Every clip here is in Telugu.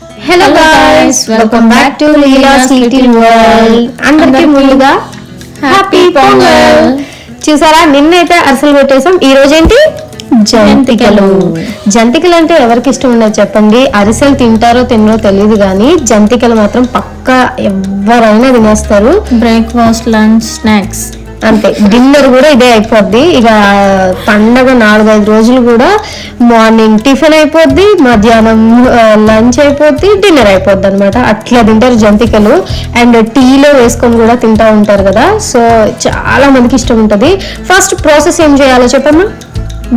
Hello guys, welcome back to Leela's little world. అందరికీ ముందుగా హ్యాపీ పొంగల్. చూసారా, నిన్నైతే అరిసెలు పెట్టేసాం. ఈ రోజు ఏంటి? జంతికలు. జంతికలు అంటే ఎవరికి ఇష్టం ఉండదు చెప్పండి. అరిసెలు తింటారో తినరో తెలియదు కానీ జంతికలు మాత్రం పక్కా ఎవరైనా తినేస్తారు. బ్రేక్ఫాస్ట్, లంచ్, స్నాక్స్ అంతే. డిన్నర్ కూడా ఇదే అయిపోద్ది. ఇక పండగ 4-5 రోజులు కూడా మార్నింగ్ టిఫిన్ అయిపోద్ది, మధ్యాహ్నం లంచ్ అయిపోద్ది, డిన్నర్ అయిపోద్ది అనమాట. అట్లా తింటారు జంతికలు. అండ్ టీలో వేసుకొని కూడా తింటా ఉంటారు కదా. సో చాలా మందికి ఇష్టం ఉంటుంది. ఫస్ట్ ప్రాసెస్ ఏం చేయాలో చెప్పమ్మా?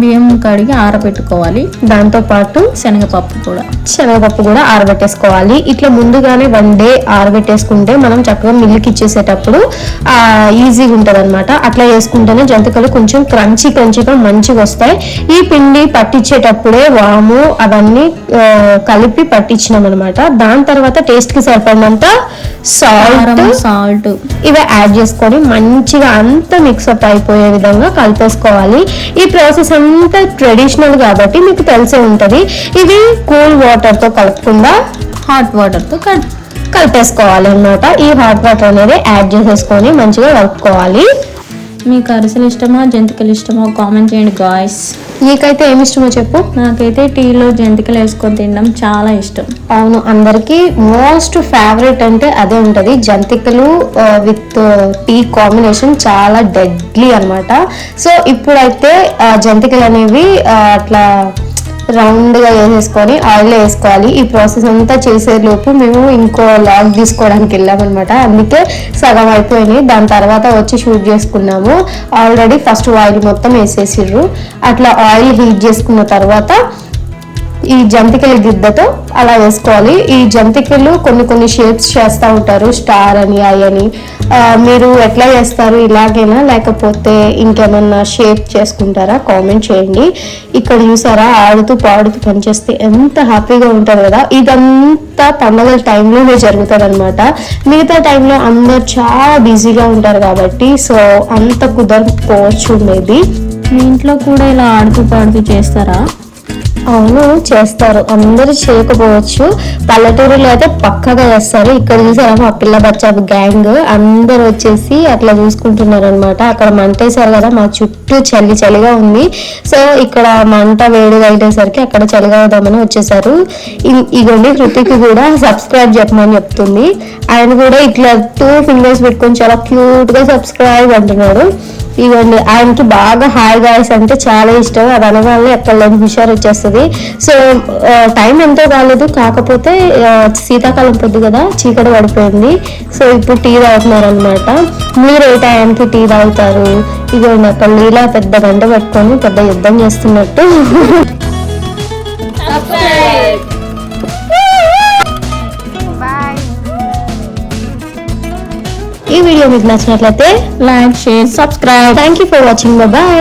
బియ్యం కడిగి ఆరబెట్టుకోవాలి. దాంతో పాటు శనగపప్పు కూడా ఆరబెట్టేసుకోవాలి. ఇట్లా ముందుగానే 1 డే ఆరబెట్టేసుకుంటే మనం చక్కగా మిల్లుకి ఇచ్చేసేటప్పుడు ఈజీగా ఉంటుంది అనమాట. అట్లా వేసుకుంటేనే జంతికలు కొంచెం క్రంచీగా మంచిగా వస్తాయి. ఈ పిండి పట్టించేటప్పుడే వాము అవన్నీ కలిపి పట్టించినాం అనమాట. దాని తర్వాత టేస్ట్ కి సరిపడినంత సాల్ట్ ఇవి యాడ్ చేసుకొని మంచిగా అంతా మిక్సప్ అయిపోయే విధంగా కలిపేసుకోవాలి. ఈ ప్రాసెస్ అంతా ట్రెడిషనల్ కాబట్టి మీకు తెలిసే ఉంటది. ఇది కూల్ వాటర్ తో కలపకుండా హాట్ వాటర్ తో కలిపేసుకోవాలి అన్నమాట. ఈ హాట్ వాటర్ అనేది యాడ్ చేసేసుకొని మంచిగా కలుపుకోవాలి. మీకు అరిసెలు ఇష్టమా, జంతికలు ఇష్టమా కామెంట్ చేయండి గాయ్స్. నీకైతే ఏమి ఇష్టమో చెప్పు. నాకైతే టీలో జంతికలు వేసుకొని తినడం చాలా ఇష్టం. అవును, అందరికి మోస్ట్ ఫేవరెట్ అంటే అదే ఉంటది. జంతికలు విత్ టీ కాంబినేషన్ చాలా డెడ్లీ అన్నమాట. సో ఇప్పుడైతే జంతికలు అనేవి అట్లా రౌండ్ గా వేసేసుకొని ఆయిల్ వేసుకోవాలి. ఈ ప్రాసెస్ అంతా చేసే లోపు మేము ఇంకో లాగ్ తీసుకోవడానికి వెళ్ళామన్నమాట. అందుకే సగం అయిపోయినాయి. దాని తర్వాత వచ్చి షూట్ చేసుకున్నాము. ఆల్రెడీ ఫస్ట్ ఆయిల్ మొత్తం వేసేసిర్రు. అట్లా ఆయిల్ హీట్ చేసుకున్న తర్వాత ఈ జంతికల గిద్దతో అలా వేసుకోవాలి. ఈ జంతికలు కొన్ని షేప్స్ చేస్తూ ఉంటారు, స్టార్ అని అని. మీరు ఎట్లా చేస్తారు? ఇలాగైనా లేకపోతే ఇంకేమన్నా షేప్ చేసుకుంటారా? కామెంట్ చేయండి. ఇక్కడ చూసారా, ఆడుతూ పాడుతూ పనిచేస్తే ఎంత హ్యాపీగా ఉంటుంది కదా. ఇదంతా పండుగల టైంలోనే జరుగుతుంది అనమాట. మిగతా టైంలో అందరు చాలా బిజీగా ఉంటారు కాబట్టి సో అంత కుదరకపోవచ్చు మేబీ. మీ ఇంట్లో కూడా ఇలా ఆడుతూ పాడుతూ చేస్తారా? అవును, చేస్తారు. అందరూ చేయకపోవచ్చు. పల్లెటూరులో అయితే పక్కగా చేస్తారు. ఇక్కడ చూసారా, మా పిల్ల బచ్చా గ్యాంగ్ అందరు వచ్చేసి అట్లా చూసుకుంటున్నారు అనమాట. అక్కడ మంట వేసారు కదా, మా చుట్టూ చలిగా ఉంది. సో ఇక్కడ మంట వేడిగా అయ్యేసరికి అక్కడ చలిగా అవుదామని వచ్చేసారు. ఇగోండి, హృతిక్ కూడా సబ్స్క్రైబ్ చెప్పమని చెప్తుంది. ఆయన కూడా ఇట్లా 2 ఫింగర్స్ పెట్టుకొని చాలా క్యూట్ గా సబ్స్క్రైబ్ అంటున్నాడు. ఇవ్వండి, ఆయనకి బాగా హాయ్ గాయ్స్ అంటే చాలా ఇష్టం. అది అనగానే ఎక్కడ లేని హుషారు వచ్చేస్తుంది. సో టైం ఎంతో కాలేదు, కాకపోతే శీతాకాలం పొద్దు కదా, చీకటి పడిపోయింది. సో ఇప్పుడు టీ తాగుతున్నారు అనమాట. మీరు ఏ టైంకి టీ తాగుతారు? ఇదిగోండి, అక్కడ లీలా పెద్ద గంట పట్టుకొని పెద్ద యుద్ధం చేస్తున్నట్టు. ఈ వీడియో మీకు నచ్చినట్లయితే like, share, subscribe. Thank you for watching. Bye.